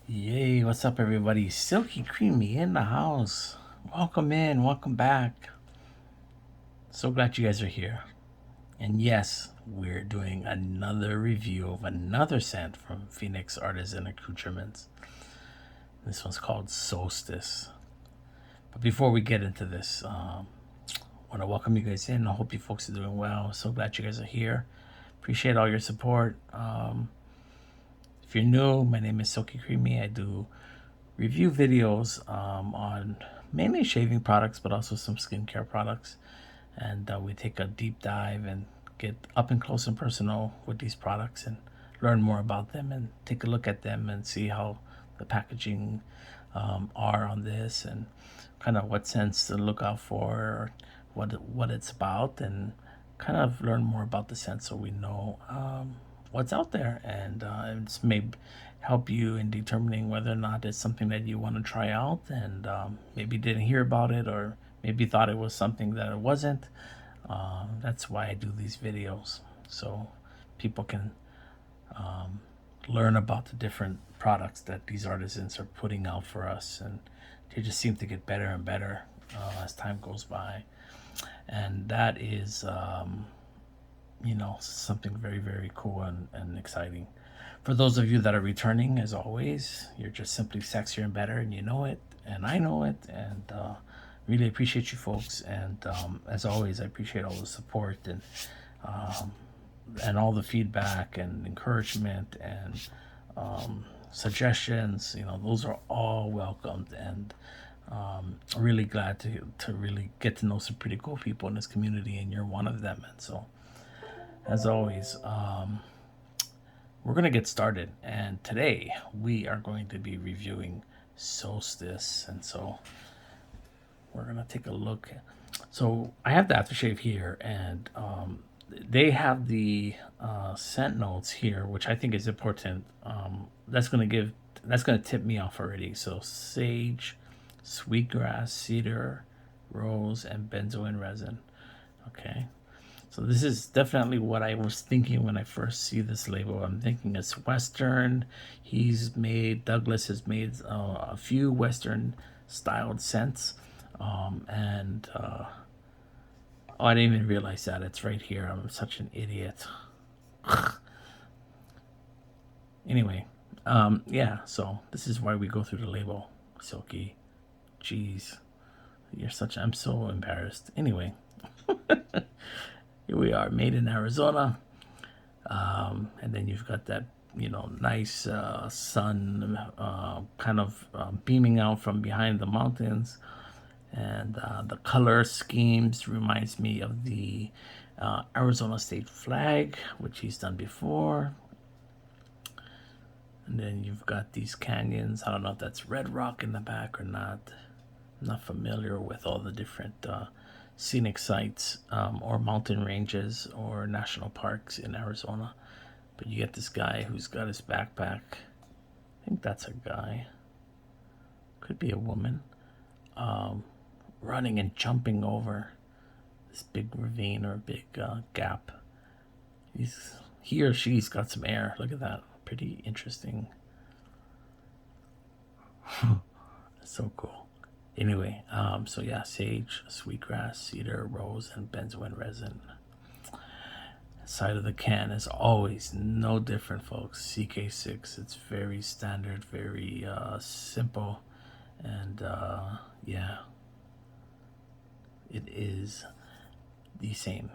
Yay, what's up, everybody? Silky Creamy in the house. Welcome in, welcome back. So glad you guys are here. And yes, we're doing another review of another scent from Phoenix Artisan Accoutrements. This one's called Solstice. But before we get into this, I want to welcome you guys in. I hope you folks are doing well. So glad you guys are here. Appreciate all your support. If you're new, my name is Silky Creamy. I do review videos on mainly shaving products, but also some skincare products. And we take a deep dive and get up and close and personal with these products and learn more about them and take a look at them and see how the packaging are on this and kind of what scents to look out for, what it's about, and kind of learn more about the scent so we know what's out there, and it's may help you in determining whether or not it's something that you want to try out, and maybe didn't hear about it or maybe thought it was something that it wasn't. That's why I do these videos, so people can learn about the different products that these artisans are putting out for us, and they just seem to get better and better as time goes by, and that is something very, very cool and exciting. For those of you that are returning, as always, you're just simply sexier and better, and you know it, and I know it, and really appreciate you folks. And as always, I appreciate all the support and all the feedback and encouragement and suggestions. Those are all welcomed, and really glad to really get to know some pretty cool people in this community, and you're one of them. And so, as always, we're going to get started. And today we are going to be reviewing Solstice. And so we're going to take a look. So I have the aftershave here, and they have the scent notes here, which I think is important. That's going to tip me off already. So sage, sweetgrass, cedar, rose, and benzoin resin. Okay. So this is definitely what I was thinking when I first see this label. I'm thinking it's Western. Douglas has made a few Western styled scents. Oh, I didn't even realize that. It's right here. I'm such an idiot. Anyway, yeah, so this is why we go through the label. Silky. Jeez. I'm so embarrassed. Anyway. Here we are, made in Arizona. And then you've got that, nice sun kind of beaming out from behind the mountains. And the color schemes reminds me of the Arizona state flag, which he's done before. And then you've got these canyons. I don't know if that's Red Rock in the back or not. I'm not familiar with all the different scenic sites or mountain ranges or national parks in Arizona. But you get this guy who's got his backpack. I think that's a guy. Could be a woman. Running and jumping over this big ravine or big gap. He or she's got some air. Look at that. Pretty interesting. So cool. Anyway, so yeah, sage, sweetgrass, cedar, rose, and benzoin resin. Side of the can is always no different, folks. CK6. It's very standard, very simple, and yeah, it is the same.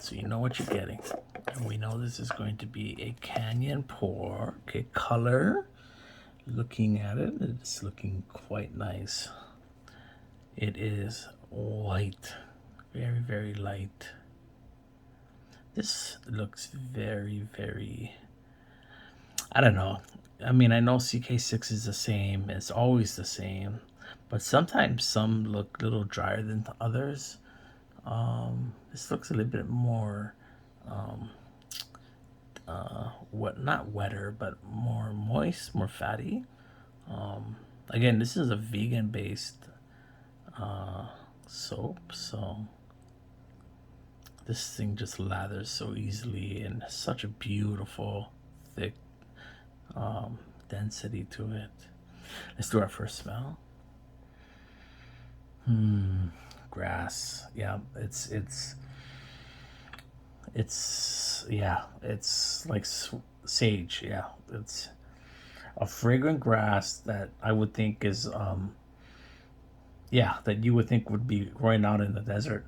So you know what you're getting, and we know this is going to be a canyon pour. Okay, color. Looking at it, it's looking quite nice. It is white, very, very light. This looks very, very, I don't know. I mean, I know CK6 is the same, it's always the same, but sometimes some look a little drier than the others. This looks a little bit more, not wetter, but more moist, more fatty. Again, this is a vegan based soap, so this thing just lathers so easily and such a beautiful thick density to it. Let's do our first smell. Grass. Yeah, it's like sage. Yeah, it's a fragrant grass that I would think is that you would think would be growing out in the desert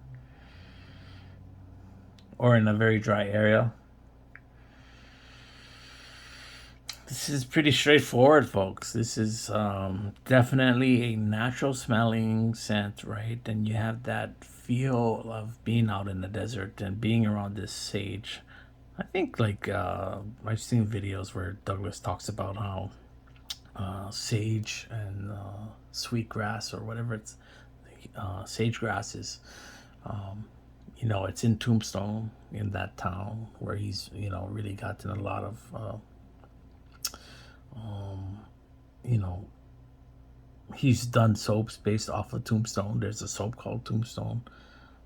or in a very dry area. This is pretty straightforward, folks. This is definitely a natural smelling scent, right? And you have that feel of being out in the desert and being around this sage. I think, like, I've seen videos where Douglas talks about how sage and sweetgrass or whatever it's sage grass is. It's in Tombstone, in that town where he's really gotten a lot of you know he's done soaps based off of Tombstone. There's a soap called Tombstone,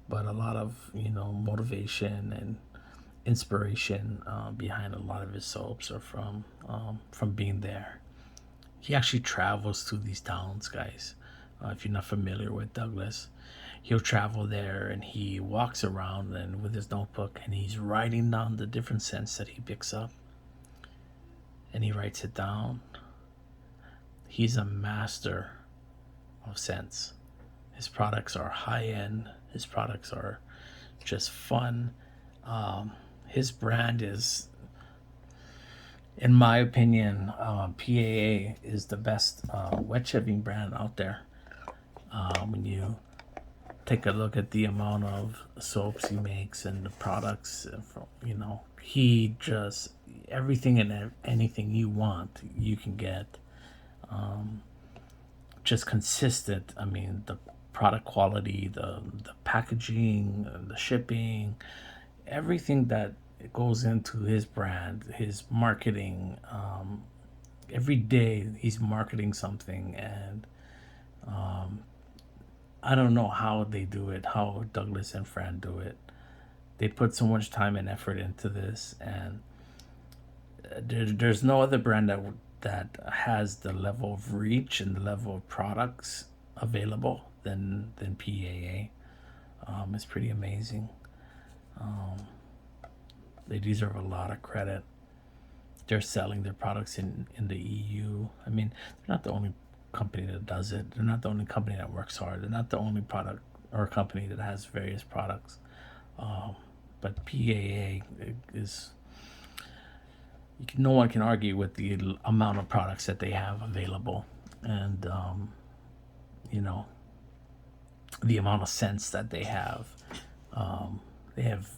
but a lot of motivation and inspiration behind a lot of his soaps are from being there. He actually travels to these towns, guys. If you're not familiar with Douglas, he'll travel there and he walks around and with his notebook and he's writing down the different scents that he picks up and he writes it down. He's a master of scents. His products are high end. His products are just fun. His brand is, in my opinion, PAA is the best wet shaving brand out there. When you take a look at the amount of soaps he makes and the products, he just everything and anything you want, you can get. Just consistent. I mean, the product quality, the packaging, the shipping, everything that goes into his brand, his marketing. Every day he's marketing something, and I don't know how they do it, how Douglas and Fran do it. They put so much time and effort into this, and there's no other brand that has the level of reach and the level of products available than PAA. It's pretty amazing. They deserve a lot of credit. They're selling their products in the EU. I mean, they're not the only company that does it. They're not the only company that works hard. They're not the only product or company that has various products. But PAA is, no one can argue with the amount of products that they have available, and the amount of scents that they have. They have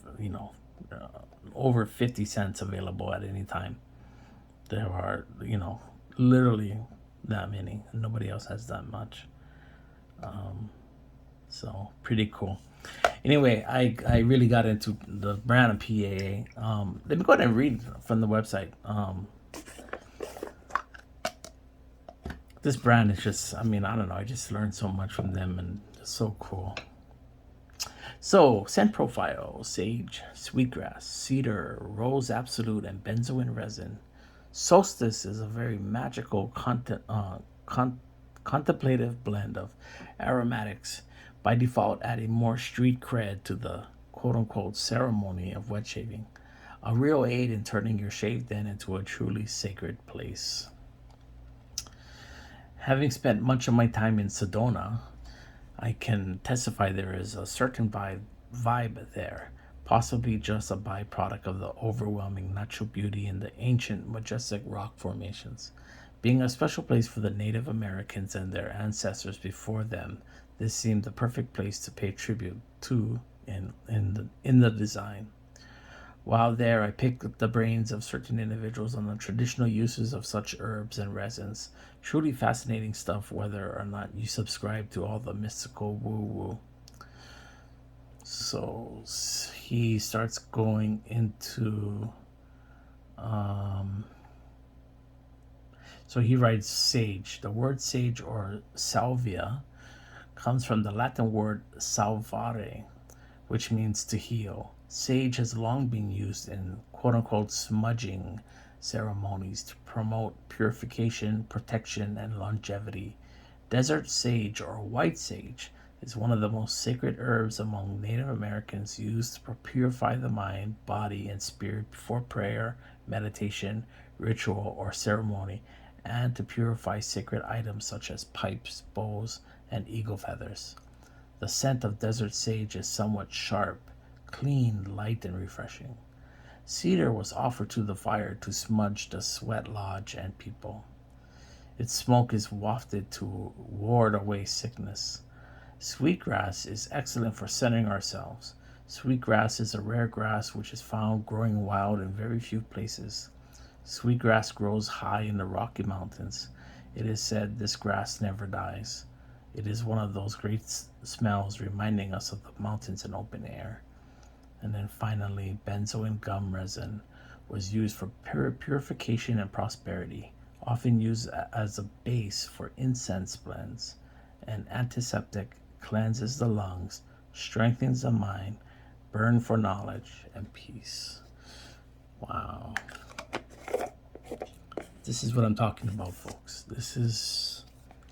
over 50 cents available at any time. There are literally that many. Nobody else has that much. So pretty cool. Anyway, I really got into the brand of PAA. Let me go ahead and read from the website. This brand is just, I don't know, I just learned so much from them, and it's so cool. So, scent profile: sage, sweetgrass, cedar, rose absolute, and benzoin resin. Solstice is a very magical contemplative blend of aromatics, by default adding more street cred to the quote-unquote ceremony of wet shaving. A real aid in turning your shave den into a truly sacred place. Having spent much of my time in Sedona, I can testify there is a certain vibe there, possibly just a byproduct of the overwhelming natural beauty in the ancient, majestic rock formations. Being a special place for the Native Americans and their ancestors before them, this seemed the perfect place to pay tribute to in the design. While there, I picked the brains of certain individuals on the traditional uses of such herbs and resins. Truly fascinating stuff, whether or not you subscribe to all the mystical woo-woo. So he starts going into... So he writes sage. The word sage, or salvia, comes from the Latin word salvare, which means to heal. Sage has long been used in quote-unquote smudging ceremonies to promote purification, protection, and longevity. Desert sage, or white sage, is one of the most sacred herbs among Native Americans, used to purify the mind, body, and spirit before prayer, meditation, ritual, or ceremony, and to purify sacred items such as pipes, bows, and eagle feathers. The scent of desert sage is somewhat sharp, clean, light, and refreshing. Cedar was offered to the fire to smudge the sweat lodge and people. Its smoke is wafted to ward away sickness. Sweetgrass is excellent for centering ourselves. Sweetgrass is a rare grass which is found growing wild in very few places. Sweetgrass grows high in the Rocky Mountains. It is said this grass never dies. It is one of those great smells reminding us of the mountains and open air. And then finally, benzoin gum resin was used for purification and prosperity, often used as a base for incense blends. An antiseptic, cleanses the lungs, strengthens the mind, burn for knowledge and peace. Wow. This is what I'm talking about, folks. This is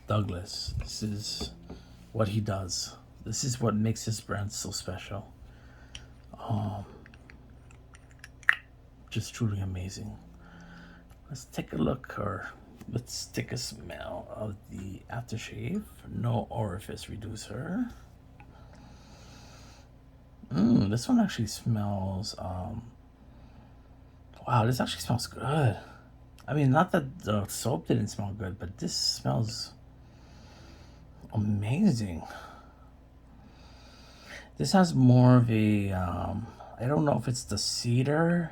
Douglas. This is what he does. This is what makes his brand so special. Just truly amazing. Let's take a look, or let's take a smell of the aftershave. No orifice reducer. This one actually smells, wow, this actually smells good. I mean, not that the soap didn't smell good, but this smells amazing. This has more of a, I don't know if it's the cedar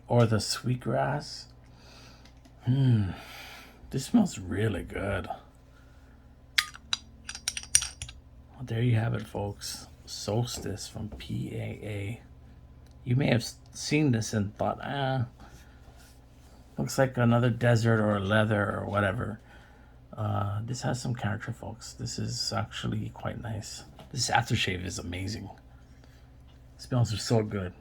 or the sweetgrass. This smells really good. Well, there you have it, folks. Solstice from PAA. You may have seen this and thought, looks like another desert or leather or whatever. This has some character, folks. This is actually quite nice. This aftershave is amazing. It smells so good.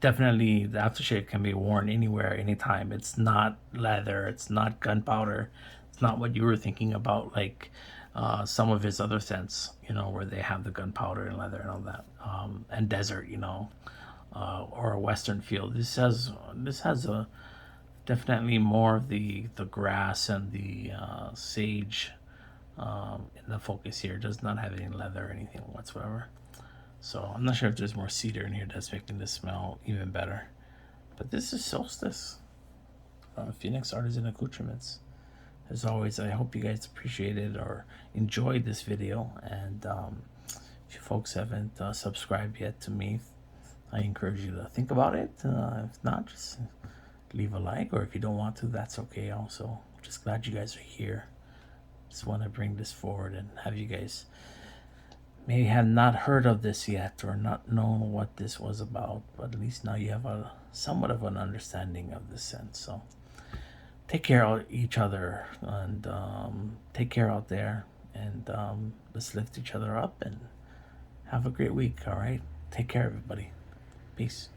Definitely the aftershave can be worn anywhere, anytime. It's not leather, it's not gunpowder, it's not what you were thinking about, like some of his other scents, where they have the gunpowder and leather and all that, and desert, or a western feel. This has a definitely more of the grass and the sage in the focus here. It does not have any leather or anything whatsoever. So I'm not sure if there's more cedar in here that's making this smell even better. But this is Solstice, Phoenix Artisan Accoutrements. As always, I hope you guys appreciated or enjoyed this video. And if you folks haven't subscribed yet to me, I encourage you to think about it. If not, just leave a like. Or if you don't want to, that's okay also. Just glad you guys are here. Just want to bring this forward and have you guys may have not heard of this yet or not known what this was about, but at least now you have a somewhat of an understanding of this sense. So take care of each other, and take care out there, and let's lift each other up and have a great week. All right, take care, everybody. Peace.